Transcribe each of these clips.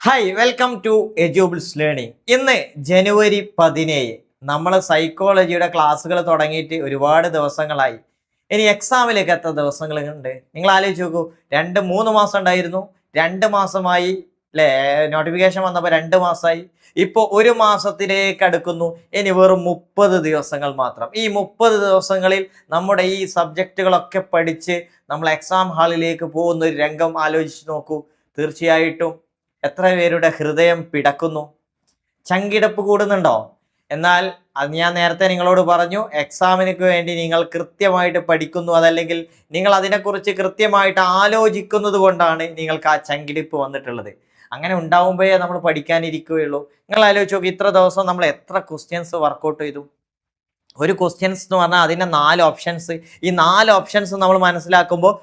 Hi welcome to Edubles learning. ഇന്ന് ജനുവരി 17. നമ്മൾ സൈക്കോളജിയുടെ ക്ലാസ്സുകൾ തുടങ്ങിയിട്ട് ഒരുപാട് ദിവസങ്ങളായി. ഇനി എക്സാമിലേക്ക് എത്ര ദിവസങ്ങളുണ്ട് നിങ്ങൾ ആലോചിച്ച് നോക്കൂ. 2-3 മാസം ഉണ്ടായിരുന്നു, 2 മാസമായി അല്ലേ? നോട്ടിഫിക്കേഷൻ വന്നപ്പോൾ 2 മാസമായി. ഇപ്പോൾ 1 മാസത്തിലേക്ക് അടുക്കുന്നു. ഇനി വെറും 30 ദിവസങ്ങൾ മാത്രം. ഈ 30 ദിവസങ്ങളിൽ നമ്മുടെ ഈ സബ്ജക്റ്റുകളൊക്കെ പഠിച്ച് നമ്മൾ എക്സാം ഹാളിലേക്ക് പോകുന്ന ഒരു രംഗം ആലോചിച്ച് നോക്കൂ. തീർച്ചയായിട്ടും എത്ര പേരുടെ ഹൃദയം പിടക്കുന്നു, ചങ്കിടപ്പ് കൂടുന്നുണ്ടോ? എന്നാൽ അത് ഞാൻ നേരത്തെ നിങ്ങളോട് പറഞ്ഞു, എക്സാമിനൊക്കെ വേണ്ടി നിങ്ങൾ കൃത്യമായിട്ട് പഠിക്കുന്നു, അതല്ലെങ്കിൽ നിങ്ങൾ അതിനെക്കുറിച്ച് കൃത്യമായിട്ട് ആലോചിക്കുന്നത് കൊണ്ടാണ് നിങ്ങൾക്ക് ആ ചങ്കിടിപ്പ് വന്നിട്ടുള്ളത്. അങ്ങനെ ഉണ്ടാവുമ്പോഴേ നമ്മൾ പഠിക്കാനിരിക്കുകയുള്ളൂ. നിങ്ങൾ ആലോചിച്ച് നോക്കി, ഇത്ര ദിവസം നമ്മൾ എത്ര ക്വസ്റ്റ്യൻസ് വർക്കൗട്ട് ചെയ്തു. ഒരു ക്വസ്റ്റ്യൻസ് എന്ന് പറഞ്ഞാൽ അതിൻ്റെ 4 ഓപ്ഷൻസ്. ഈ 4 ഓപ്ഷൻസ് നമ്മൾ മനസ്സിലാക്കുമ്പോൾ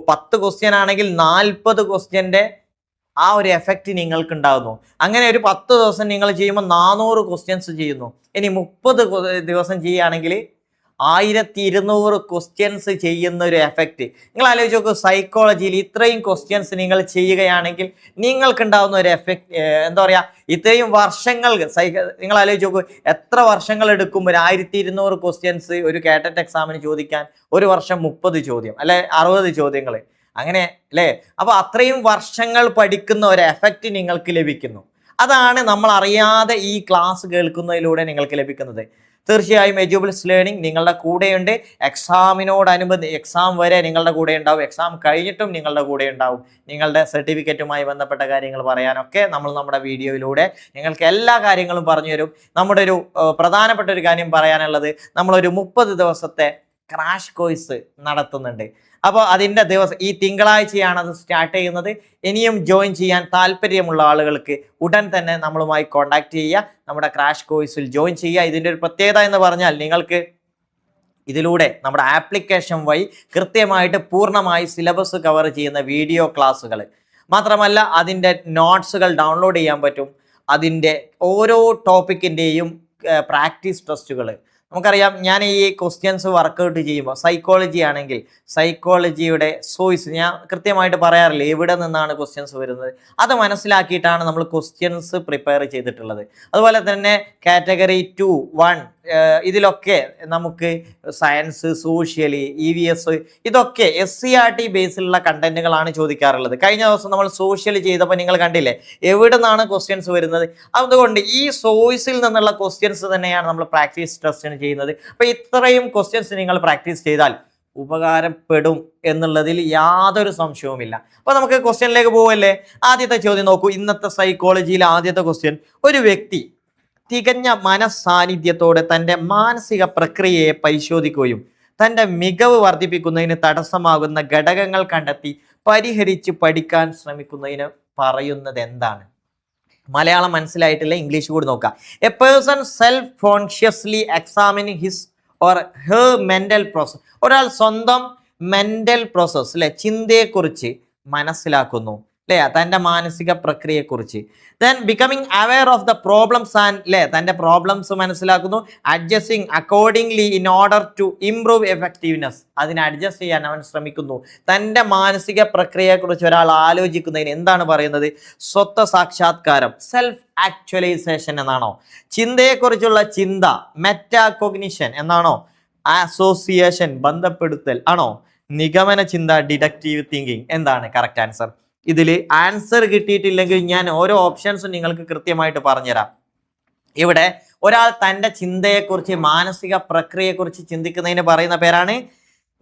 10 ക്വസ്റ്റ്യൻ ആണെങ്കിൽ 40 ക്വസ്റ്റ്യൻ്റെ ആ ഒരു എഫക്റ്റ് നിങ്ങൾക്ക് ഉണ്ടാകുന്നു. അങ്ങനെ ഒരു 10 ദിവസം നിങ്ങൾ ചെയ്യുമ്പോൾ 400 ക്വസ്റ്റ്യൻസ് ചെയ്യുന്നു. ഇനി 30 ദിവസം ചെയ്യുകയാണെങ്കിൽ 1200 ക്വസ്റ്റ്യൻസ് ചെയ്യുന്ന ഒരു എഫക്റ്റ്. നിങ്ങൾ ആലോചിച്ച് നോക്കൂ, സൈക്കോളജിയിൽ ഇത്രയും ക്വസ്റ്റ്യൻസ് നിങ്ങൾ ചെയ്യുകയാണെങ്കിൽ നിങ്ങൾക്കുണ്ടാകുന്ന ഒരു എഫക്റ്റ് എന്താ പറയുക, ഇത്രയും വർഷങ്ങൾ നിങ്ങൾ ആലോചിച്ച് നോക്കൂ, എത്ര വർഷങ്ങൾ എടുക്കും ഒരു 1200 ക്വസ്റ്റ്യൻസ് ഒരു കാറ്ററ്റ് എക്സാമിന് ചോദിക്കാൻ? ഒരു വർഷം 30 ചോദ്യം അല്ലെ 60 ചോദ്യങ്ങൾ, അങ്ങനെ അല്ലേ? അപ്പോൾ അത്രയും വർഷങ്ങൾ പഠിക്കുന്ന ഒരു എഫക്റ്റ് നിങ്ങൾക്ക് ലഭിക്കുന്നു. അതാണ് നമ്മൾ അറിയാതെ ഈ ക്ലാസ് കേൾക്കുന്നതിലൂടെ നിങ്ങൾക്ക് ലഭിക്കുന്നത്. തീർച്ചയായും എജുബിൾസ് ലേണിംഗ് നിങ്ങളുടെ കൂടെയുണ്ട്. എക്സാം വരെ നിങ്ങളുടെ കൂടെ ഉണ്ടാവും, എക്സാം കഴിഞ്ഞിട്ടും നിങ്ങളുടെ കൂടെ ഉണ്ടാവും. നിങ്ങളുടെ സർട്ടിഫിക്കറ്റുമായി ബന്ധപ്പെട്ട കാര്യങ്ങൾ പറയാനൊക്കെ നമ്മൾ നമ്മുടെ വീഡിയോയിലൂടെ നിങ്ങൾക്ക് എല്ലാ കാര്യങ്ങളും പറഞ്ഞു തരും. നമ്മുടെ ഒരു പ്രധാനപ്പെട്ട ഒരു കാര്യം പറയാനുള്ളത്, നമ്മളൊരു 30 ദിവസത്തെ ക്രാഷ് കോഴ്സ് നടത്തുന്നുണ്ട്. അപ്പോൾ അതിൻ്റെ ദിവസം ഈ തിങ്കളാഴ്ചയാണ് അത് സ്റ്റാർട്ട് ചെയ്യുന്നത്. ഇനിയും ജോയിൻ ചെയ്യാൻ താല്പര്യമുള്ള ആളുകൾക്ക് ഉടൻ തന്നെ നമ്മളുമായി കോൺടാക്ട് ചെയ്യുക, നമ്മുടെ ക്രാഷ് കോഴ്സിൽ ജോയിൻ ചെയ്യുക. ഇതിൻ്റെ ഒരു പ്രത്യേകത എന്ന് പറഞ്ഞാൽ, നിങ്ങൾക്ക് ഇതിലൂടെ നമ്മുടെ ആപ്ലിക്കേഷൻ വഴി കൃത്യമായിട്ട് പൂർണ്ണമായി സിലബസ് കവർ ചെയ്യുന്ന വീഡിയോ ക്ലാസ്സുകൾ മാത്രമല്ല, അതിൻ്റെ നോട്ട്സുകൾ ഡൗൺലോഡ് ചെയ്യാൻ പറ്റും. അതിൻ്റെ ഓരോ ടോപ്പിക്കിൻ്റെയും പ്രാക്ടീസ് ടെസ്റ്റുകൾ. നമുക്കറിയാം, ഞാൻ ഈ ക്വസ്റ്റ്യൻസ് വർക്കൗട്ട് ചെയ്യുമ്പോൾ സൈക്കോളജി ആണെങ്കിൽ സൈക്കോളജിയുടെ സോഴ്സ് ഞാൻ കൃത്യമായിട്ട് പറയാറില്ല, എവിടെ നിന്നാണ് ക്വസ്റ്റ്യൻസ് വരുന്നത്. അത് മനസ്സിലാക്കിയിട്ടാണ് നമ്മൾ ക്വസ്റ്റ്യൻസ് പ്രിപ്പയർ ചെയ്തിട്ടുള്ളത്. അതുപോലെ തന്നെ കാറ്റഗറി 2, 1 ഇതിലൊക്കെ നമുക്ക് സയൻസ്, സോഷ്യലി, EVS ഇതൊക്കെ SCERT ബേസിലുള്ള കണ്ടന്റുകളാണ് ചോദിക്കാറുള്ളത്. കഴിഞ്ഞ ദിവസം നമ്മൾ സോഷ്യൽ ചെയ്തപ്പോൾ നിങ്ങൾ കണ്ടില്ലേ എവിടെ നിന്നാണ് ക്വസ്റ്റ്യൻസ് വരുന്നത്. അതുകൊണ്ട് ഈ സോഴ്സിൽ നിന്നുള്ള ക്വസ്റ്റ്യൻസ് തന്നെയാണ് നമ്മൾ പ്രാക്ടീസ് ടെസ്റ്റിന് ചെയ്യുന്നത്. അപ്പോൾ ഇത്രയും ക്വസ്റ്റ്യൻസ് നിങ്ങൾ പ്രാക്ടീസ് ചെയ്താൽ ഉപകാരപ്പെടും എന്നുള്ളതിൽ യാതൊരു സംശയവുമില്ല. അപ്പോൾ നമുക്ക് ക്വസ്റ്റ്യനിലേക്ക് പോവല്ലേ. ആദ്യത്തെ ചോദ്യം നോക്കൂ. ഇന്നത്തെ സൈക്കോളജിയിലെ ആദ്യത്തെ ക്വസ്റ്റ്യൻ, ഒരു വ്യക്തി തികഞ്ഞ മനസ്സാന്നിധ്യത്തോടെ തൻ്റെ മാനസിക പ്രക്രിയയെ പരിശോധിക്കുകയും തൻ്റെ മികവ് വർദ്ധിപ്പിക്കുന്നതിന് തടസ്സമാകുന്ന ഘടകങ്ങൾ കണ്ടെത്തി പരിഹരിച്ച് പഠിക്കാൻ ശ്രമിക്കുന്നതിന് പറയുന്നത് എന്താണ്? മലയാളം മനസ്സിലായിട്ടില്ല, ഇംഗ്ലീഷ് കൂടി നോക്കാം. A person self consciously examine his or her mental process. ഒരാൾ സ്വന്തം മെൻ്റൽ പ്രോസസ് അല്ലെ, ചിന്തയെക്കുറിച്ച് മനസ്സിലാക്കുന്നു അല്ലേ, തൻ്റെ മാനസിക പ്രക്രിയയെക്കുറിച്ച്. Then becoming aware of the problems and അല്ലേ, തൻ്റെ പ്രോബ്ലംസ് മനസ്സിലാക്കുന്നു. Adjusting accordingly in order to improve effectiveness. അതിനെ അഡ്ജസ്റ്റ് ചെയ്യാൻ അവൻ ശ്രമിക്കുന്നു. തൻ്റെ മാനസിക പ്രക്രിയയെക്കുറിച്ച് ഒരാൾ ആലോചിക്കുന്നതിന് എന്താണ് പറയുന്നത്? സ്വത്വ സാക്ഷാത്കാരം, സെൽഫ് ആക്ച്വലൈസേഷൻ എന്നാണോ? ചിന്തയെക്കുറിച്ചുള്ള ചിന്ത, മെറ്റാകോഗ്നിഷൻ എന്നാണോ? അസോസിയേഷൻ, ബന്ധപ്പെടുത്തൽ ആണോ? നിഗമന ചിന്ത, ഡിഡക്റ്റീവ് തിങ്കിങ്. എന്താണ് കറക്റ്റ് ആൻസർ? ഇതിൽ ആൻസർ കിട്ടിയിട്ടില്ലെങ്കിൽ ഞാൻ ഓരോ ഓപ്ഷൻസും നിങ്ങൾക്ക് കൃത്യമായിട്ട് പറഞ്ഞുതരാം. ഇവിടെ ഒരാൾ തൻ്റെ ചിന്തയെക്കുറിച്ച്, മാനസിക പ്രക്രിയയെക്കുറിച്ച് ചിന്തിക്കുന്നതിന് പറയുന്ന പേരാണ്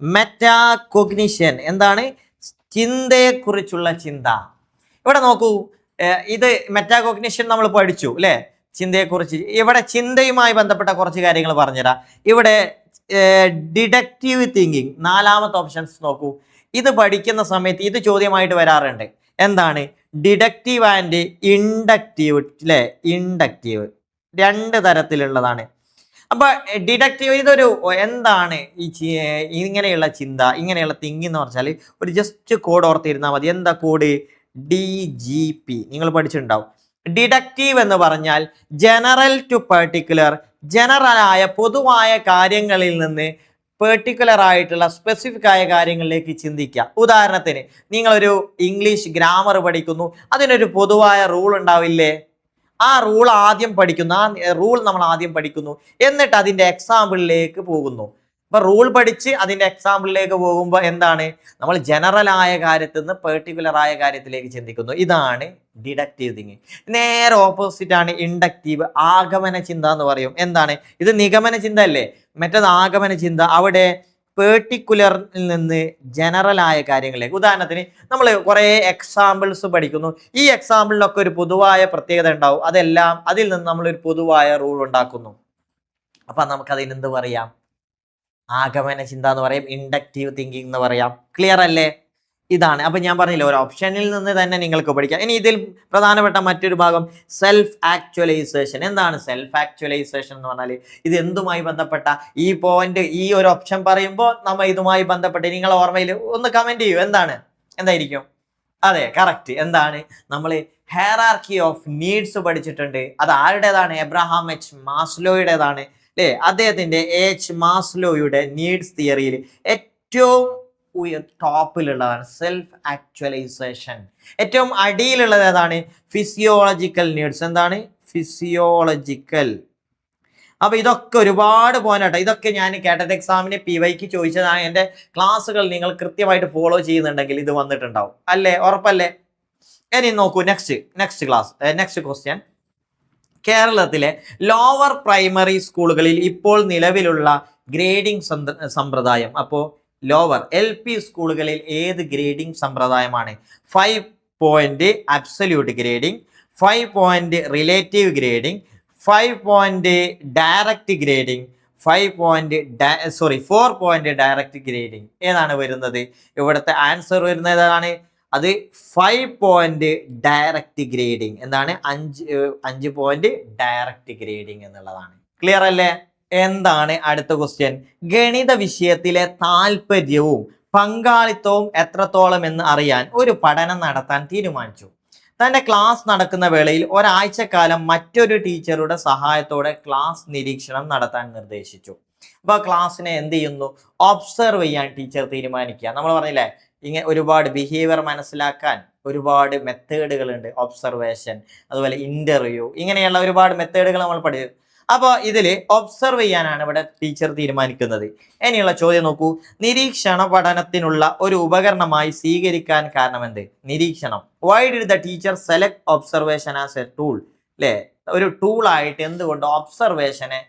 മെറ്റാകോഗ്നിഷൻ. എന്താണ്? ചിന്തയെക്കുറിച്ചുള്ള ചിന്ത. ഇവിടെ നോക്കൂ, ഇത് മെറ്റാകോഗ്നിഷൻ നമ്മൾ പഠിച്ചു അല്ലേ, ചിന്തയെക്കുറിച്ച്. ഇവിടെ ചിന്തയുമായി ബന്ധപ്പെട്ട കുറച്ച് കാര്യങ്ങൾ പറഞ്ഞുതരാം. ഇവിടെ ഡിഡക്റ്റീവ് തിങ്കിങ്, 4ാമത്തെ ഓപ്ഷൻസ് നോക്കൂ. ഇത് പഠിക്കുന്ന സമയത്ത് ഇത് ചോദ്യമായിട്ട് വരാറുണ്ട്. എന്താണ്? ഡിഡക്റ്റീവ് ആൻഡ് ഇൻഡക്റ്റീവ് അല്ലേ. ഇൻഡക്റ്റീവ് 2 തരത്തിലുള്ളതാണ്. അപ്പോൾ ഡിഡക്റ്റീവ് ഇതൊരു എന്താണ് ഇങ്ങനെയുള്ള ചിന്ത, ഇങ്ങനെയുള്ള തിങ്കിങ് എന്ന് പറഞ്ഞാൽ ഒരു ജസ്റ്റ് കോഡ് ഓർത്തിരുന്നാൽ മതി. എന്താ കോഡ്? DGP. നിങ്ങൾ പഠിച്ചിട്ടുണ്ടാവും. ഡിഡക്റ്റീവ് എന്ന് പറഞ്ഞാൽ ജനറൽ ടു പർട്ടിക്കുലർ, ജനറലായ പൊതുവായ കാര്യങ്ങളിൽ നിന്ന് പെർട്ടിക്കുലർ ആയിട്ടുള്ള സ്പെസിഫിക് ആയ കാര്യങ്ങളിലേക്ക് ചിന്തിക്കുക. ഉദാഹരണത്തിന് നിങ്ങളൊരു ഇംഗ്ലീഷ് ഗ്രാമർ പഠിക്കുന്നു, അതിനൊരു പൊതുവായ റൂൾ ഉണ്ടാവില്ലേ? ആ റൂൾ ആദ്യം പഠിക്കുന്നു, ആ റൂൾ നമ്മൾ ആദ്യം പഠിക്കുന്നു, എന്നിട്ട് അതിൻ്റെ എക്സാമ്പിളിലേക്ക് പോകുന്നു. അപ്പൊ റൂൾ പഠിച്ച് അതിൻ്റെ എക്സാമ്പിളിലേക്ക് പോകുമ്പോൾ എന്താണ്, നമ്മൾ ജനറൽ ആയ കാര്യത്തിൽ നിന്ന് പെർട്ടിക്കുലർ ആയ കാര്യത്തിലേക്ക് ചിന്തിക്കുന്നു. ഇതാണ് ഡിഡക്റ്റീവ് തിങ്കിങ്. നേരെ ഓപ്പോസിറ്റ് ആണ് ഇൻഡക്റ്റീവ്, ആഗമന ചിന്ത എന്ന് പറയും. എന്താണ് ഇത്? നിഗമന ചിന്ത അല്ലേ, മറ്റേത് ആഗമന ചിന്ത. അവിടെ പെർട്ടിക്കുലറിൽ നിന്ന് ജനറൽ ആയ കാര്യങ്ങളിലേക്ക്. ഉദാഹരണത്തിന് നമ്മൾ കുറേ എക്സാമ്പിൾസ് പഠിക്കുന്നു, ഈ എക്സാമ്പിളിലൊക്കെ ഒരു പൊതുവായ പ്രത്യേകത ഉണ്ടാവും, അതെല്ലാം അതിൽ നിന്ന് നമ്മളൊരു പൊതുവായ റൂൾ ഉണ്ടാക്കുന്നു. അപ്പൊ നമുക്കതിന് എന്ത് പറയാം? ആഗമന ചിന്ത എന്ന് പറയും, ഇൻഡക്റ്റീവ് തിങ്കിങ് എന്ന് പറയാം. ക്ലിയർ അല്ലേ? ഇതാണ്. അപ്പൊ ഞാൻ പറഞ്ഞില്ല, ഒരു ഓപ്ഷനിൽ നിന്ന് തന്നെ നിങ്ങൾക്ക് പഠിക്കാം. ഇനി ഇതിൽ പ്രധാനപ്പെട്ട മറ്റൊരു ഭാഗം സെൽഫ് ആക്ച്വലൈസേഷൻ. എന്താണ് സെൽഫ് ആക്ച്വലൈസേഷൻ എന്ന് പറഞ്ഞാൽ? ഇത് എന്തുമായി ബന്ധപ്പെട്ട ഈ പോയിന്റ്, ഈ ഒരു ഓപ്ഷൻ പറയുമ്പോൾ നമ്മൾ ഇതുമായി ബന്ധപ്പെട്ട് നിങ്ങളെ ഓർമ്മയിൽ ഒന്ന് കമന്റ് ചെയ്യൂ. എന്തായിരിക്കും? അതെ, കറക്റ്റ്. എന്താണ്? നമ്മൾ ഹൈറാർക്കി ഓഫ് നീഡ്സ് പഠിച്ചിട്ടുണ്ട്. അത് ആരുടേതാണ്? എബ്രഹാം എച്ച് മാസ്ലോയുടേതാണ് അല്ലേ? അദ്ദേഹത്തിന്റെ എച്ച് മാസ്ലോയുടെ നീഡ്സ് തിയറിയിൽ ഏറ്റവും ടോപ്പിലുള്ളതാണ് സെൽഫ് ആക്ച്വലൈസേഷൻ. ഏറ്റവും അടിയിലുള്ളത് ഏതാണ്? Physiological needs. എന്താണ്? ഫിസിയോളജിക്കൽ. അപ്പൊ ഇതൊക്കെ ഒരുപാട് പോയിന്റ്. ഇതൊക്കെ ഞാൻ കേട്ടത് എക്സാമിന് PYക്ക് ചോദിച്ചതാണ്. എൻ്റെ ക്ലാസ്സുകൾ നിങ്ങൾ കൃത്യമായിട്ട് ഫോളോ ചെയ്യുന്നുണ്ടെങ്കിൽ ഇത് വന്നിട്ടുണ്ടാവും അല്ലേ? ഉറപ്പല്ലേ? ഇനി നോക്കൂ, നെക്സ്റ്റ് ക്വസ്റ്റ്യൻ. കേരളത്തിലെ ലോവർ പ്രൈമറി സ്കൂളുകളിൽ ഇപ്പോൾ നിലവിലുള്ള ഗ്രേഡിംഗ് സമ്പ്രദായം. അപ്പോൾ ലോവർ LP സ്കൂളുകളിൽ ഏത് ഗ്രേഡിംഗ് സമ്പ്രദായമാണ്? 5 point absolute grading, 5 point relative grading, 5 point direct grading, 4 point direct grading. ഏതാണ് വരുന്നത്? ഇവിടുത്തെ ആൻസർ വരുന്നത് ഏതാണ്? അത് 5 പോയിന്റ് ഡയറക്റ്റ് ഗ്രേഡിംഗ്. എന്താണ്? 5 പോയിന്റ് ഡയറക്റ്റ് ഗ്രേഡിംഗ് എന്നുള്ളതാണ്. ക്ലിയർ അല്ലേ? എന്താണ് അടുത്ത ക്വസ്റ്റ്യൻ? ഗണിത വിഷയത്തിലെ താല്പര്യവും പങ്കാളിത്തവും എത്രത്തോളം എന്ന് അറിയാൻ ഒരു പഠനം നടത്താൻ തീരുമാനിച്ചു. തൻ്റെ ക്ലാസ് നടക്കുന്ന വേളയിൽ ഒരാഴ്ചക്കാലം മറ്റൊരു ടീച്ചറുടെ സഹായത്തോടെ ക്ലാസ് നിരീക്ഷണം നടത്താൻ നിർദ്ദേശിച്ചു. അപ്പൊ ക്ലാസ്സിനെ എന്ത് ചെയ്യുന്നു? ഒബ്സർവ് ചെയ്യാൻ ടീച്ചർ തീരുമാനിക്കുക. നമ്മൾ പറഞ്ഞില്ലേ, ഇങ്ങനെ ഒരുപാട് ബിഹേവിയർ മനസ്സിലാക്കാൻ ഒരുപാട് മെത്തേഡുകളുണ്ട്. ഒബ്സർവേഷൻ, അതുപോലെ ഇന്റർവ്യൂ, ഇങ്ങനെയുള്ള ഒരുപാട് മെത്തേഡുകൾ നമ്മൾ പഠിക്കും. അപ്പോൾ ഇതിൽ ഒബ്സർവ് ചെയ്യാനാണ് ഇവിടെ ടീച്ചർ തീരുമാനിക്കുന്നത്. ഇനിയുള്ള ചോദ്യം നോക്കൂ. നിരീക്ഷണ പഠനത്തിനുള്ള ഒരു ഉപകരണമായി സ്വീകരിക്കാൻ കാരണം എന്ത്? നിരീക്ഷണം. Why did the teacher select observation as A tool? അല്ലേ, ഒരു ടൂളായിട്ട് എന്തുകൊണ്ട് ഒബ്സർവേഷനെ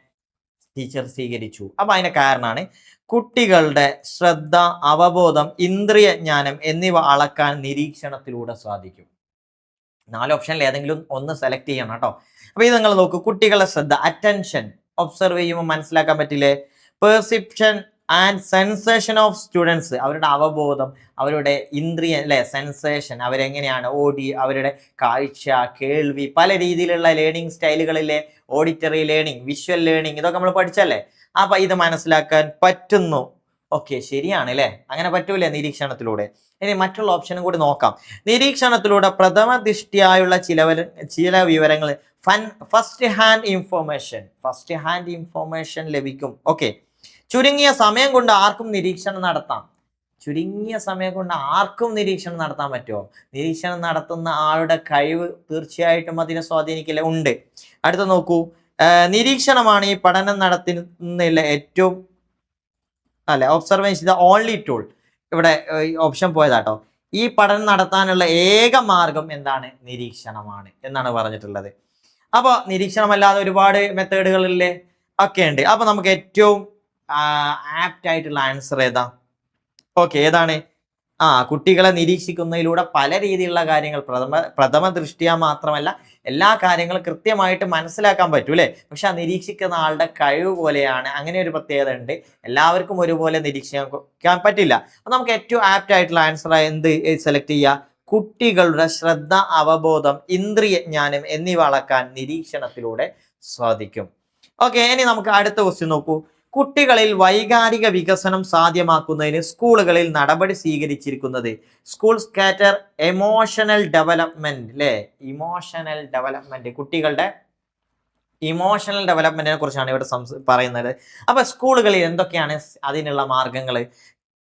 ടീച്ചർ സ്വീകരിച്ചു? അപ്പൊ അതിന്റെ കാരണമാണ് കുട്ടികളുടെ ശ്രദ്ധ, അവബോധം, ഇന്ദ്രിയ ജ്ഞാനം എന്നിവ അളക്കാൻ നിരീക്ഷണത്തിലൂടെ സാധിക്കും. 4 ഓപ്ഷനിൽ ഏതെങ്കിലും ഒന്ന് സെലക്ട് ചെയ്യണം കേട്ടോ. അപ്പൊ ഇത് നിങ്ങൾ നോക്കൂ. കുട്ടികളുടെ ശ്രദ്ധ, അറ്റൻഷൻ, ഒബ്സർവ് ചെയ്യുമ്പോൾ മനസ്സിലാക്കാൻ പറ്റില്ലേ? Perception and sensation of students, അവരുടെ അവബോധം, അവരുടെ ഇന്ദ്രിയ അല്ലെ സെൻസേഷൻ, അവരെങ്ങനെയാണ് അവരുടെ കാഴ്ച, കേൾവി, പല രീതിയിലുള്ള ലേണിംഗ് സ്റ്റൈലുകളിലെ ഓഡിറ്ററി ലേണിംഗ്, വിഷ്വൽ ലേണിംഗ്, ഇതൊക്കെ നമ്മൾ പഠിച്ചല്ലേ? അപ്പൊ ഇത് മനസ്സിലാക്കാൻ പറ്റുന്നു. ഓക്കെ, ശരിയാണ് അല്ലേ? അങ്ങനെ പറ്റൂലേ നിരീക്ഷണത്തിലൂടെ? ഇനി മറ്റുള്ള ഓപ്ഷനും കൂടി നോക്കാം. നിരീക്ഷണത്തിലൂടെ പ്രഥമ ദൃഷ്ടിയായുള്ള ചില വിവരങ്ങൾ, ഫസ്റ്റ് ഹാൻഡ് ഇൻഫോർമേഷൻ ലഭിക്കും. ഓക്കെ, ചുരുങ്ങിയ സമയം കൊണ്ട് ആർക്കും നിരീക്ഷണം നടത്താം. ചുരുങ്ങിയ സമയം കൊണ്ട് ആർക്കും നിരീക്ഷണം നടത്താൻ പറ്റുമോ? നിരീക്ഷണം നടത്തുന്ന ആളുടെ കഴിവ് തീർച്ചയായിട്ടും അതിനെ സ്വാധീനിക്കില്ല. ഉണ്ട്. അടുത്ത നോക്കൂ. നിരീക്ഷണമാണ് ഈ പഠനം നടത്തുന്നില്ല ഏറ്റവും ഒബ്സർവേഷൻ ദ ഓൺലി ടൂൾ. ഇവിടെ ഓപ്ഷൻ പോയതാട്ടോ. ഈ പഠനം നടത്താനുള്ള ഏക മാർഗം എന്താണ്? നിരീക്ഷണമാണ് എന്നാണ് പറഞ്ഞിട്ടുള്ളത്. അപ്പോൾ നിരീക്ഷണമല്ലാതെ ഒരുപാട് മെത്തേഡുകളില്ലേ ഒക്കെ ഉണ്ട്. അപ്പൊ നമുക്ക് ഏറ്റവും ആപ്റ്റ് ആയിട്ടുള്ള ആൻസർ ഏതാ? ഓക്കെ, ഏതാണ്? കുട്ടികളെ നിരീക്ഷിക്കുന്നതിലൂടെ പല രീതിയിലുള്ള കാര്യങ്ങൾ പ്രഥമ ദൃഷ്ടിയ മാത്രമല്ല എല്ലാ കാര്യങ്ങളും കൃത്യമായിട്ട് മനസ്സിലാക്കാൻ പറ്റൂ അല്ലേ? പക്ഷെ ആ നിരീക്ഷിക്കുന്ന ആളുടെ കഴിവ് പോലെയാണ്. അങ്ങനെ ഒരു പ്രത്യേകത ഉണ്ട്. എല്ലാവർക്കും ഒരുപോലെ നിരീക്ഷിക്കാൻ പറ്റില്ല. അപ്പൊ നമുക്ക് ഏറ്റവും ആപ്റ്റ് ആയിട്ടുള്ള ആൻസർ എന്ത് സെലക്ട് ചെയ്യുക? കുട്ടികളുടെ ശ്രദ്ധ, അവബോധം, ഇന്ദ്രിയ ജ്ഞാനം എന്നിവ അളക്കാൻ നിരീക്ഷണത്തിലൂടെ സാധിക്കും. ഓക്കെ, ഇനി നമുക്ക് അടുത്ത ക്വസ്റ്റ്യൻ നോക്കൂ. കുട്ടികളിൽ വൈകാരിക വികസനം സാധ്യമാക്കുന്നതിന് സ്കൂളുകളിൽ നടപടി സ്വീകരിച്ചിരിക്കുന്നത് സ്കൂൾ സ്കാറ്റർ എമോഷണൽ ഡെവലപ്മെന്റ് അല്ലേ? ഇമോഷണൽ ഡെവലപ്മെന്റ്, കുട്ടികളുടെ ഇമോഷണൽ ഡെവലപ്മെന്റിനെ കുറിച്ചാണ് ഇവിടെ പറയുന്നത്. അപ്പൊ സ്കൂളുകളിൽ എന്തൊക്കെയാണ് അതിനുള്ള മാർഗങ്ങൾ?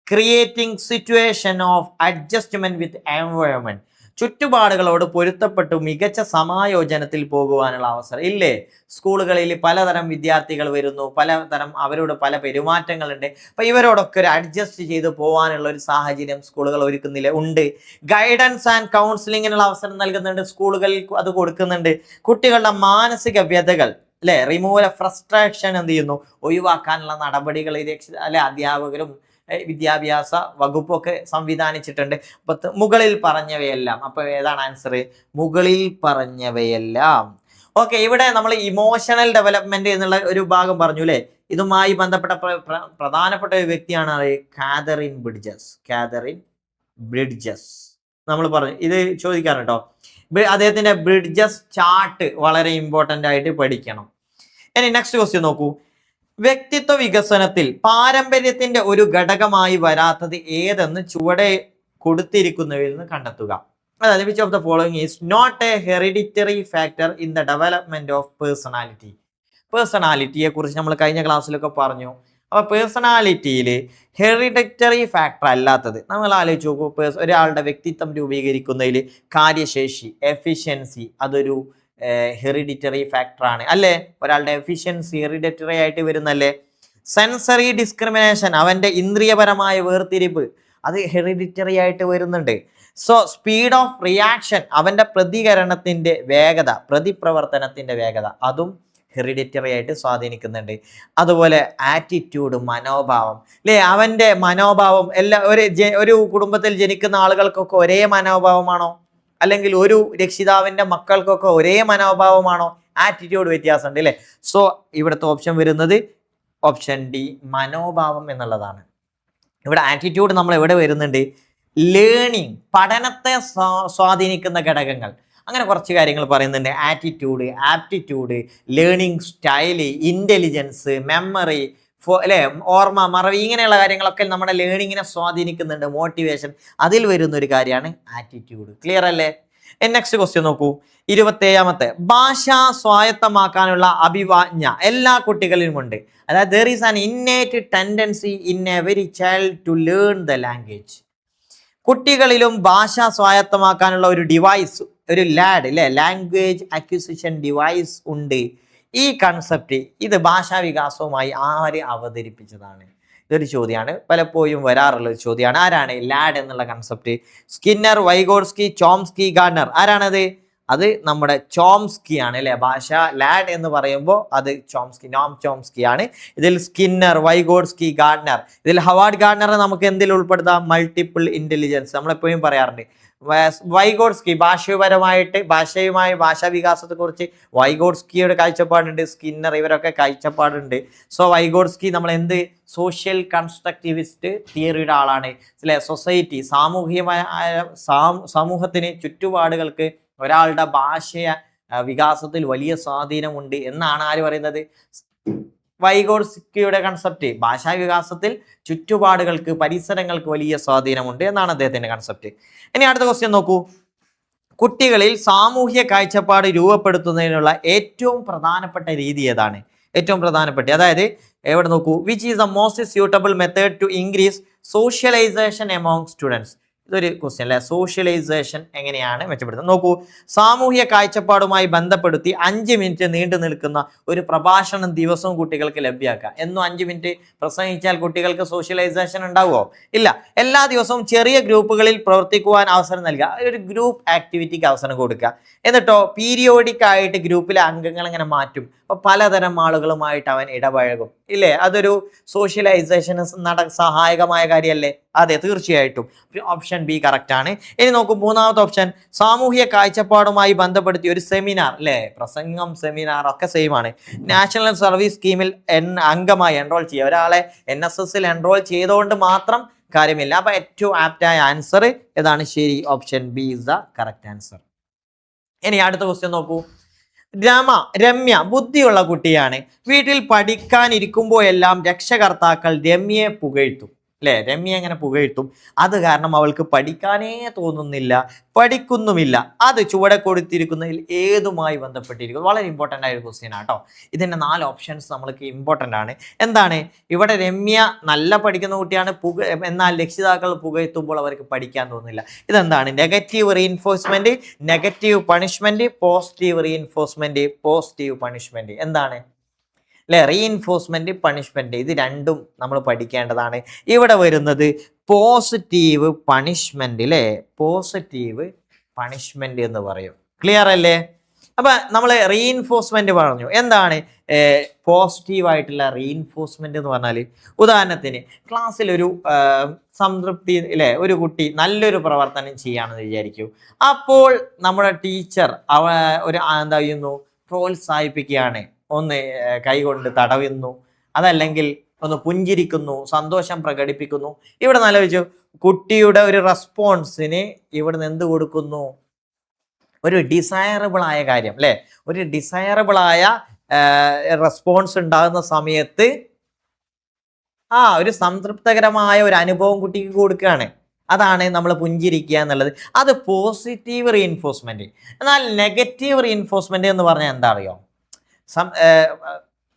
Creating situation of adjustment with environment, ചുറ്റുപാടുകളോട് പൊരുത്തപ്പെട്ടു മികച്ച സമായോജനത്തിൽ പോകുവാനുള്ള അവസരം ഇല്ലേ? സ്കൂളുകളിൽ പലതരം വിദ്യാർത്ഥികൾ വരുന്നു, പലതരം അവരോട് പല പെരുമാറ്റങ്ങളുണ്ട്. അപ്പൊ ഇവരോടൊക്കെ ഒരു അഡ്ജസ്റ്റ് ചെയ്ത് പോകാനുള്ള ഒരു സാഹചര്യം സ്കൂളുകൾ ഒരുക്കുന്നില്ല, ഉണ്ട്. ഗൈഡൻസ് ആൻഡ് കൗൺസിലിങ്ങിനുള്ള അവസരം നൽകുന്നുണ്ട്, സ്കൂളുകളിൽ അത് കൊടുക്കുന്നുണ്ട്. കുട്ടികളുടെ മാനസിക വ്യതകൾ അല്ലെ, റിമൂവൽ ഓഫ് ഫ്രസ്ട്രേഷൻ എന്ത് ചെയ്യുന്നു, ഒഴിവാക്കാനുള്ള നടപടികൾ അധ്യാപകരും വിദ്യാഭ്യാസ വകുപ്പൊക്കെ സംവിധാനിച്ചിട്ടുണ്ട്. അപ്പൊ മുകളിൽ പറഞ്ഞവയെല്ലാം, അപ്പൊ ഏതാണ് ആൻസർ? മുകളിൽ പറഞ്ഞവയെല്ലാം. ഓക്കെ, ഇവിടെ നമ്മൾ ഇമോഷണൽ ഡെവലപ്മെന്റ് എന്നുള്ള ഒരു ഭാഗം പറഞ്ഞു അല്ലെ. ഇതുമായി ബന്ധപ്പെട്ട പ്രധാനപ്പെട്ട ഒരു വ്യക്തിയാണ് കാതറിൻ ബ്രിഡ്ജസ്. നമ്മൾ പറഞ്ഞു ഇത് ചോദിക്കാറുണ്ടോ. അദ്ദേഹത്തിന്റെ ബ്രിഡ്ജസ് ചാർട്ട് വളരെ ഇമ്പോർട്ടന്റ് ആയിട്ട് പഠിക്കണം. ഇനി നെക്സ്റ്റ് ക്വസ്റ്റ്യൻ നോക്കൂ. വ്യക്തിത്വ വികസനത്തിൽ പാരമ്പര്യത്തിന്റെ ഒരു ഘടകമായി വരാത്തത് ഏതെന്ന് ചുവടെ കൊടുത്തിരിക്കുന്നവയിൽ നിന്ന് കണ്ടെത്തുക. അതായത് which of the following is not a hereditary factor in the development of personality. പേഴ്സണാലിറ്റിയെ കുറിച്ച് നമ്മൾ കഴിഞ്ഞ ക്ലാസ്സിലൊക്കെ പറഞ്ഞു. അപ്പൊ പേഴ്സണാലിറ്റിയിൽ ഹെറിഡിറ്ററി ഫാക്ടർ അല്ലാത്തത് നമ്മൾ ആലോചിച്ച് നോക്കൂ. ഒരാളുടെ വ്യക്തിത്വം രൂപീകരിക്കുന്നതിൽ കാര്യശേഷി, എഫിഷ്യൻസി, അതൊരു ഹെറിഡിറ്ററി ഫാക്ടറാണ് അല്ലേ? ഒരാളുടെ എഫിഷ്യൻസി ഹെറിഡിറ്ററി ആയിട്ട് വരുന്നല്ലേ? സെൻസറി ഡിസ്ക്രിമിനേഷൻ, അവന്റെ ഇന്ദ്രിയപരമായ വേർതിരിവ്, അത് ഹെറിഡിറ്ററി ആയിട്ട് വരുന്നുണ്ട്. സോ സ്പീഡ് ഓഫ് റിയാക്ഷൻ, അവന്റെ പ്രതികരണത്തിന്റെ വേഗത, പ്രതിപ്രവർത്തനത്തിന്റെ വേഗത, അതും ഹെറിഡിറ്ററി ആയിട്ട് സ്വാധീനിക്കുന്നുണ്ട്. അതുപോലെ ആറ്റിറ്റ്യൂഡ്, മനോഭാവം അല്ലേ, അവന്റെ മനോഭാവം ഒരു കുടുംബത്തിൽ ജനിക്കുന്ന ആളുകൾക്കൊക്കെ ഒരേ മനോഭാവമാണോ? അല്ലെങ്കിൽ ഒരു രക്ഷിതാവിന്റെ മക്കൾക്കൊക്കെ ഒരേ മനോഭാവമാണോ? ആറ്റിറ്റ്യൂഡ് വ്യത്യാസമുണ്ട് അല്ലേ? സോ ഇവിടുത്തെ ഓപ്ഷൻ വരുന്നത് ഓപ്ഷൻ ഡി, മനോഭാവം എന്നുള്ളതാണ്. ഇവിടെ ആറ്റിറ്റ്യൂഡ് നമ്മൾ എവിടെ വരുന്നുണ്ട്? ലേണിംഗ്, പഠനത്തെ സ്വാധീനിക്കുന്ന ഘടകങ്ങൾ, അങ്ങനെ കുറച്ച് കാര്യങ്ങൾ പറയുന്നുണ്ട്. Attitude, aptitude, learning style, intelligence, memory, ഓർമ്മ, മറവി, ഇങ്ങനെയുള്ള കാര്യങ്ങളൊക്കെ നമ്മുടെ ലേണിങ്ങിനെ സ്വാധീനിക്കുന്നുണ്ട്. മോട്ടിവേഷൻ, അതിൽ വരുന്ന ഒരു കാര്യമാണ് ആറ്റിറ്റ്യൂഡ്. ക്ലിയർ അല്ലേ? നെക്സ്റ്റ് ക്വസ്റ്റ്യൻ നോക്കൂ. 27ാമത്തെ, ഭാഷ സ്വായത്തമാക്കാനുള്ള അഭിവാജ്ഞ എല്ലാ കുട്ടികളിലും ഉണ്ട്. അതായത് there is an innate tendency in every child to learn the language. കുട്ടികളിലും ഭാഷ സ്വായത്തമാക്കാനുള്ള ഒരു ഡിവൈസ്, ഒരു ലാംഗ്വേജ് അക്വിസിഷൻ ഡിവൈസ് ഉണ്ട്. ഈ കൺസെപ്റ്റ്, ഇത് ഭാഷാ വികാസവുമായി ആര് അവതരിപ്പിച്ചതാണ്? ഇതൊരു ചോദ്യമാണ്, പലപ്പോഴും വരാറുള്ള ഒരു ചോദ്യമാണ്. ആരാണ് ലാഡ് എന്നുള്ള concept? Skinner, Vygotsky, Chomsky, Gardner. ആരാണത്? അത് നമ്മുടെ ചോംസ്കി ആണ് അല്ലെ. ഭാഷ ലാഡ് എന്ന് പറയുമ്പോൾ അത് നോം ചോംസ്കി ആണ്. ഇതിൽ സ്കിന്നർ, വൈഗോട്സ്കി, ഗാർഡനർ. ഇതിൽ ഹവാർഡ് ഗാർഡനറെ നമുക്ക് എന്തിൽ ഉൾപ്പെടുത്താം? Multiple intelligence. നമ്മളെപ്പോഴും പറയാറുണ്ട്. വൈഗോട്സ്കി ഭാഷയുമായി ഭാഷാ വികാസത്തെ കുറിച്ച് വൈഗോട്സ്കിയുടെ കാഴ്ചപ്പാടുണ്ട്, സ്കിന്നർ, ഇവരൊക്കെ കാഴ്ചപ്പാടുണ്ട്. സോ വൈഗോട്സ്കി നമ്മൾ സോഷ്യൽ കൺസ്ട്രക്റ്റിവിസ്റ്റ് തിയറിയുടെ ആളാണ് അല്ലെ. സൊസൈറ്റി, സമൂഹത്തിന്, ചുറ്റുപാടുകൾക്ക് ഒരാളുടെ ഭാഷയ വികാസത്തിൽ വലിയ സ്വാധീനമുണ്ട് എന്നാണ് ആര് പറയുന്നത്? വൈഗോട്സ്കിയുടെ കൺസെപ്റ്റ്. ഭാഷാ വികാസത്തിൽ ചുറ്റുപാടുകൾക്ക്, പരിസരങ്ങൾക്ക് വലിയ സ്വാധീനമുണ്ട് എന്നാണ് അദ്ദേഹത്തിന്റെ കൺസെപ്റ്റ്. ഇനി അടുത്ത ക്വസ്റ്റ്യൻ നോക്കൂ. കുട്ടികളിൽ സാമൂഹ്യ കാഴ്ചപ്പാട് രൂപപ്പെടുത്തുന്നതിനുള്ള ഏറ്റവും പ്രധാനപ്പെട്ട രീതി ഏതാണ്? ഏറ്റവും പ്രധാനപ്പെട്ട, അതായത് എവിടെ നോക്കൂ. Which is the most suitable method to increase socialization among students? ഇതൊരു ക്വസ്റ്റ്യൻ അല്ലെ. സോഷ്യലൈസേഷൻ എങ്ങനെയാണ് മെച്ചപ്പെടുത്തുന്നത്? നോക്കൂ. സാമൂഹ്യ കാഴ്ചപ്പാടുമായി ബന്ധപ്പെടുത്തി 5 മിനിറ്റ് നീണ്ടു നിൽക്കുന്ന ഒരു പ്രഭാഷണം ദിവസവും കുട്ടികൾക്ക് ലഭ്യമാക്കുക. എന്നും 5 മിനിറ്റ് പ്രസംഗിച്ചാൽ കുട്ടികൾക്ക് സോഷ്യലൈസേഷൻ ഉണ്ടാവുമോ? ഇല്ല. എല്ലാ ദിവസവും ചെറിയ ഗ്രൂപ്പുകളിൽ പ്രവർത്തിക്കുവാൻ അവസരം നൽകുക, ഒരു ഗ്രൂപ്പ് ആക്ടിവിറ്റിക്ക് അവസരം കൊടുക്കുക. എന്നിട്ടോ പീരിയോഡിക് ആയിട്ട് ഗ്രൂപ്പിലെ അംഗങ്ങൾ ഇങ്ങനെ മാറ്റും. അപ്പൊ പലതരം ആളുകളുമായിട്ട് അവൻ ഇടപഴകും ഇല്ലേ. അതൊരു സോഷ്യലൈസേഷന് സഹായകമായ കാര്യമല്ലേ? അതെ, തീർച്ചയായിട്ടും ഓപ്ഷൻ ബി കറക്റ്റ് ആണ്. ഇനി നോക്കൂ, 3ാമത്തെ ഓപ്ഷൻ, സാമൂഹ്യ കാഴ്ചപ്പാടുമായി ബന്ധപ്പെടുത്തി ഒരു സെമിനാർ അല്ലേ. പ്രസംഗം, സെമിനാർ ഒക്കെ സെയിം ആണ്. നാഷണൽ സർവീസ് സ്കീമിൽ അംഗമായി എൻറോൾ ചെയ്യുക. ഒരാളെ NSSൽ എൻറോൾ ചെയ്തുകൊണ്ട് മാത്രം കാര്യമില്ല. അപ്പൊ ഏറ്റവും ആപ്റ്റായ ആൻസർ ഏതാണ്? ശരി, option B is the correct answer. ഇനി അടുത്ത ക്വസ്റ്റ്യൻ നോക്കൂ. രമ്യ ബുദ്ധിയുള്ള കുട്ടിയാണ്. വീട്ടിൽ പഠിക്കാനിരിക്കുമ്പോഴെല്ലാം രക്ഷകർത്താക്കൾ രമ്യയെ പുകഴ്ത്തും. അല്ലേ? രമ്യ എങ്ങനെ പുകഴ്ത്തും? അത് കാരണം അവൾക്ക് പഠിക്കാനേ തോന്നുന്നില്ല, പഠിക്കുന്നുമില്ല. അത് ചുവടെ കൊടുത്തിരിക്കുന്നതിൽ ഏതുമായി ബന്ധപ്പെട്ടിരിക്കും? വളരെ ഇമ്പോർട്ടൻ്റ് ആയ ഒരു ക്വസ്റ്റ്യൻ ആട്ടോ. ഇതിൻ്റെ 4 ഓപ്ഷൻസ് നമ്മൾക്ക് ഇമ്പോർട്ടൻ്റ് ആണ്. എന്താണ്? ഇവിടെ രമ്യ നല്ല പഠിക്കുന്ന കുട്ടിയാണ്, എന്നാൽ രക്ഷിതാക്കൾ പുകഴ്ത്തുമ്പോൾ അവർക്ക് പഠിക്കാൻ തോന്നുന്നില്ല. ഇതെന്താണ്? Negative reinforcement, negative punishment, positive reinforcement, positive punishment. എന്താണ്? അല്ലെ? റീഇൻഫോഴ്സ്മെന്റ്, പണിഷ്മെന്റ്, ഇത് രണ്ടും നമ്മൾ പഠിക്കേണ്ടതാണ്. ഇവിടെ വരുന്നത് പോസിറ്റീവ് പണിഷ്മെന്റ്, അല്ലേ? പോസിറ്റീവ് പണിഷ്മെന്റ് എന്ന് പറയും. ക്ലിയർ അല്ലേ? അപ്പൊ നമ്മൾ റീഇൻഫോഴ്സ്മെന്റ് പറഞ്ഞു. എന്താണ് പോസിറ്റീവായിട്ടുള്ള റീഇൻഫോഴ്സ്മെന്റ് എന്ന് പറഞ്ഞാൽ? ഉദാഹരണത്തിന് ക്ലാസ്സിൽ ഒരു സംതൃപ്തി, അല്ലെ, ഒരു കുട്ടി നല്ലൊരു പ്രവർത്തനം ചെയ്യാണെന്ന് വിചാരിക്കൂ. അപ്പോൾ നമ്മുടെ ടീച്ചർ എന്താ ചെയ്യുന്നു? പ്രോത്സാഹിപ്പിക്കുകയാണ്. ഒന്ന് കൈകൊണ്ട് തടവുന്നു, അതല്ലെങ്കിൽ ഒന്ന് പുഞ്ചിരിക്കുന്നു, സന്തോഷം പ്രകടിപ്പിക്കുന്നു. ഇവിടെ ആലോചിച്ചു, കുട്ടിയുടെ ഒരു റെസ്പോൺസിന് ഇവിടുന്ന് എന്ത് കൊടുക്കുന്നു? ഒരു ഡിസയറബിൾ ആയ കാര്യം, അല്ലെ? ഒരു ഡിസയറബിൾ ആയ റെസ്പോൺസ് ഉണ്ടാകുന്ന സമയത്ത് ഒരു സംതൃപ്തകരമായ ഒരു അനുഭവം കുട്ടിക്ക് കൊടുക്കുകയാണ്. അതാണ് നമ്മൾ പുഞ്ചിരിക്കുക എന്നുള്ളത്. അത് പോസിറ്റീവ് റീഇൻഫോഴ്സ്മെന്റ്. എന്നാൽ നെഗറ്റീവ് റീഇൻഫോഴ്സ്മെന്റ് എന്ന് പറഞ്ഞാൽ എന്താ അറിയോ?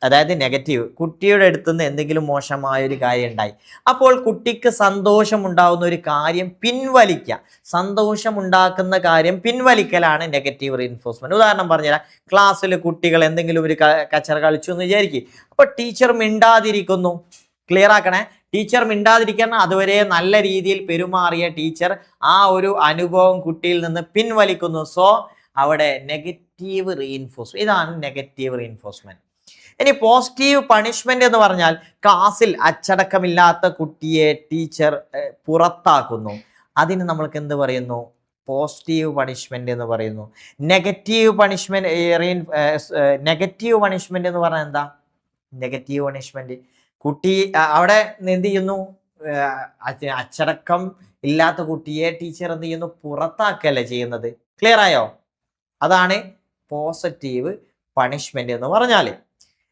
അതായത് നെഗറ്റീവ്, കുട്ടിയുടെ അടുത്തുനിന്ന് എന്തെങ്കിലും മോശമായ ഒരു കാര്യം ഉണ്ടായി, അപ്പോൾ കുട്ടിക്ക് സന്തോഷമുണ്ടാകുന്ന ഒരു കാര്യം പിൻവലിക്കുക. സന്തോഷമുണ്ടാക്കുന്ന കാര്യം പിൻവലിക്കലാണ് നെഗറ്റീവ് റീഇൻഫോഴ്സ്മെന്റ്. ഉദാഹരണം പറഞ്ഞുതരാം. ക്ലാസ്സിൽ കുട്ടികൾ എന്തെങ്കിലും ഒരു കച്ചറ കളിച്ചു എന്ന് വിചാരിക്കും. അപ്പോൾ ടീച്ചർ മിണ്ടാതിരിക്കുന്നു. ക്ലിയർ ആക്കണേ. ടീച്ചർ മിണ്ടാതിരിക്കണം. അതുവരെ നല്ല രീതിയിൽ പെരുമാറിയ ടീച്ചർ ആ ഒരു അനുഭവം കുട്ടിയിൽ നിന്ന് പിൻവലിക്കുന്നു. സോ അവിടെ നെഗറ്റീവ് റീഇൻഫോഴ്സ്മെന്റ്. ഇതാണ് നെഗറ്റീവ് റീഇൻഫോഴ്സ്മെന്റ്. ഇനി പോസിറ്റീവ് പണിഷ്മെന്റ് എന്ന് പറഞ്ഞാൽ ക്ലാസ്സിൽ അച്ചടക്കമില്ലാത്ത കുട്ടിയെ ടീച്ചർ പുറത്താക്കുന്നു. അതിന് നമ്മൾക്ക് എന്ത് പറയുന്നു? പോസിറ്റീവ് പണിഷ്മെന്റ് എന്ന് പറയുന്നു. നെഗറ്റീവ് പണിഷ്മെന്റ് എന്ന് പറഞ്ഞാൽ എന്താ? നെഗറ്റീവ് പണിഷ്മെന്റ്, കുട്ടി അവിടെ എന്ത് ചെയ്യുന്നു? അച്ചടക്കം ഇല്ലാത്ത കുട്ടിയെ ടീച്ചർ എന്ത് ചെയ്യുന്നു? പുറത്താക്കല്ലേ ചെയ്യുന്നത്. ക്ലിയർ ആയോ? അതാണ് പോസിറ്റീവ് പണിഷ്മെന്റ് എന്ന് പറഞ്ഞാൽ.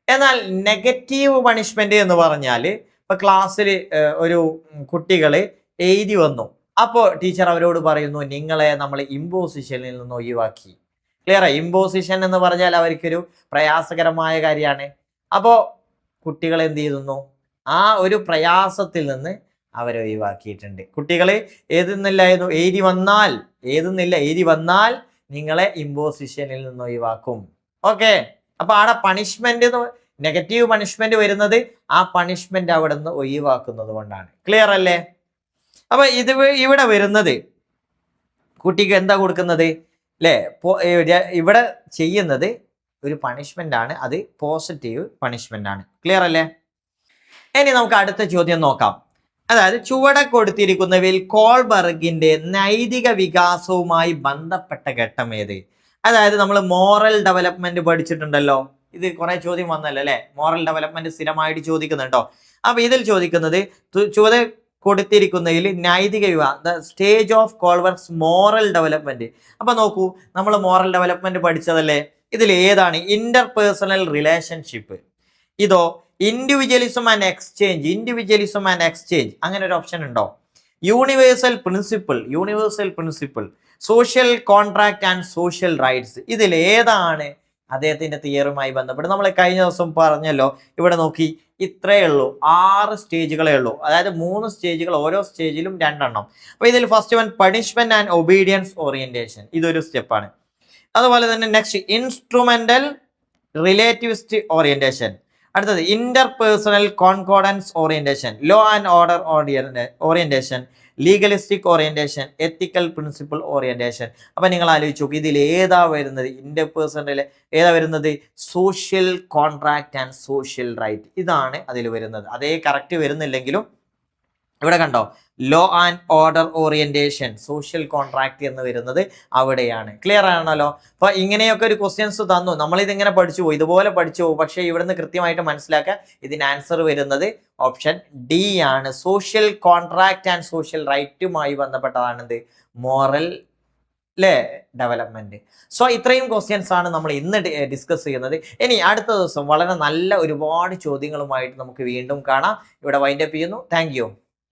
എന്നാൽ നെഗറ്റീവ് പണിഷ്മെന്റ് എന്ന് പറഞ്ഞാൽ, ഇപ്പൊ ക്ലാസ്സിൽ ഒരു കുട്ടികൾ എഴുതി വന്നു. അപ്പോൾ ടീച്ചർ അവരോട് പറയുന്നു, നിങ്ങളെ നമ്മൾ ഇമ്പോസിഷനിൽ നിന്ന് ഒഴിവാക്കി. ക്ലിയർ ആയി? ഇമ്പോസിഷൻ എന്ന് പറഞ്ഞാൽ അവർക്കൊരു പ്രയാസകരമായ കാര്യമാണ്. അപ്പോൾ കുട്ടികൾ എന്ത് ചെയ്യുന്നു? ആ ഒരു പ്രയാസത്തിൽ നിന്ന് അവരെ ഒഴിവാക്കിയിട്ടുണ്ട്. കുട്ടികൾ എഴുതുന്നില്ലായിരുന്നു, എഴുതി വന്നാൽ നിങ്ങളെ ഇമ്പോസിഷനിൽ നിന്ന് ഒഴിവാക്കും. ഓക്കെ. അപ്പൊ അവിടെ പണിഷ്മെന്റ്, നെഗറ്റീവ് പണിഷ്മെന്റ് വരുന്നത് ആ പണിഷ്മെന്റ് അവിടെ നിന്ന് ഒഴിവാക്കുന്നത് കൊണ്ടാണ്. ക്ലിയർ അല്ലേ? അപ്പൊ ഇവിടെ വരുന്നത് കുട്ടിക്ക് എന്താ കൊടുക്കുന്നത്? അല്ലേ? ഇവിടെ ചെയ്യുന്നത് ഒരു പണിഷ്മെന്റ് ആണ്. അത് പോസിറ്റീവ് പണിഷ്മെന്റ് ആണ്. ക്ലിയർ അല്ലേ? ഇനി നമുക്ക് അടുത്ത ചോദ്യം നോക്കാം. അതായത് ചുവടെ കൊടുത്തിരിക്കുന്നവയിൽ കോൾബർഗിന്റെ നൈതിക വികാസവുമായി ബന്ധപ്പെട്ട ഘട്ടം ഏത്? അതായത് നമ്മൾ മോറൽ ഡെവലപ്മെന്റ് പഠിച്ചിട്ടുണ്ടല്ലോ. ഇത് കുറെ ചോദ്യം വന്നല്ലോ, അല്ലെ? മോറൽ ഡെവലപ്മെന്റ് സ്ഥിരമായിട്ട് ചോദിക്കുന്നുണ്ടോ? അപ്പൊ ഇതിൽ ചോദിക്കുന്നത് ചുവടെ കൊടുത്തിരിക്കുന്നതിൽ നൈതിക വികാസം, the stage of Kohlberg's moral development. അപ്പൊ നോക്കൂ, നമ്മൾ മോറൽ ഡെവലപ്മെന്റ് പഠിച്ചതല്ലേ? ഇതിൽ ഏതാണ് ഇന്റർപേഴ്സണൽ റിലേഷൻഷിപ്പ്? ഇതോ ഇൻഡിവിജ്വലിസം ആൻഡ് എക്സ്ചേഞ്ച്, അങ്ങനെ ഒരു ഓപ്ഷൻ ഉണ്ടോ? Universal principle, social contract and social rights, ഇതിൽ ഏതാണ് അദ്ദേഹത്തിന്റെ തിയറുമായി ബന്ധപ്പെട്ട്? നമ്മൾ കഴിഞ്ഞ ദിവസം പറഞ്ഞല്ലോ. ഇവിടെ നോക്കി, ഇത്രയേ ഉള്ളൂ, 6 സ്റ്റേജുകളേ ഉള്ളൂ. അതായത് 3 സ്റ്റേജുകൾ, ഓരോ സ്റ്റേജിലും 2 എണ്ണം. അപ്പൊ ഇതിൽ first one punishment and obedience orientation, ഇതൊരു സ്റ്റെപ്പാണ്. അതുപോലെ തന്നെ നെക്സ്റ്റ് ഇൻസ്ട്രുമെന്റൽ റിലേറ്റിവിസ്റ്റ് ഓറിയന്റേഷൻ, അടുത്തത് interpersonal concordance orientation, law and order orientation, legalistic orientation, ethical principle orientation. അപ്പൊ നിങ്ങൾ ആലോചിച്ച് നോക്കി, ഇതിൽ ഏതാ വരുന്നത്? ഇന്റർപേഴ്സണൽ ഏതാ വരുന്നത്? Social contract and social right, ഇതാണ് അതിൽ വരുന്നത്. അതേ കറക്റ്റ് വരുന്നില്ലെങ്കിലും ഇവിടെ കണ്ടോ, law and order orientation, social contract എന്ന് വരുന്നത് അവിടെയാണ്. ക്ലിയർ ആണല്ലോ? അപ്പൊ ഇങ്ങനെയൊക്കെ ഒരു ക്വസ്റ്റ്യൻസ് തന്നു, നമ്മളിതിങ്ങനെ പഠിച്ചു പോകും, ഇതുപോലെ പഠിച്ചു പോകും. പക്ഷേ ഇവിടുന്ന് കൃത്യമായിട്ട് മനസ്സിലാക്കുക, ഇതിന് ആൻസർ വരുന്നത് ഓപ്ഷൻ ഡി ആണ്. സോഷ്യൽ കോൺട്രാക്ട് ആൻഡ് സോഷ്യൽ റൈറ്റുമായി ബന്ധപ്പെട്ടതാണിത് മോറൽ ഡെവലപ്മെന്റ്. സോ ഇത്രയും ക്വസ്റ്റ്യൻസ് ആണ് നമ്മൾ ഇന്ന് ഡിസ്കസ് ചെയ്യുന്നത്. ഇനി അടുത്ത ദിവസം വളരെ നല്ല ഒരുപാട് ചോദ്യങ്ങളുമായിട്ട് നമുക്ക് വീണ്ടും കാണാം. ഇവിടെ വൈൻഡപ്പ് ചെയ്യുന്നു. Thank you.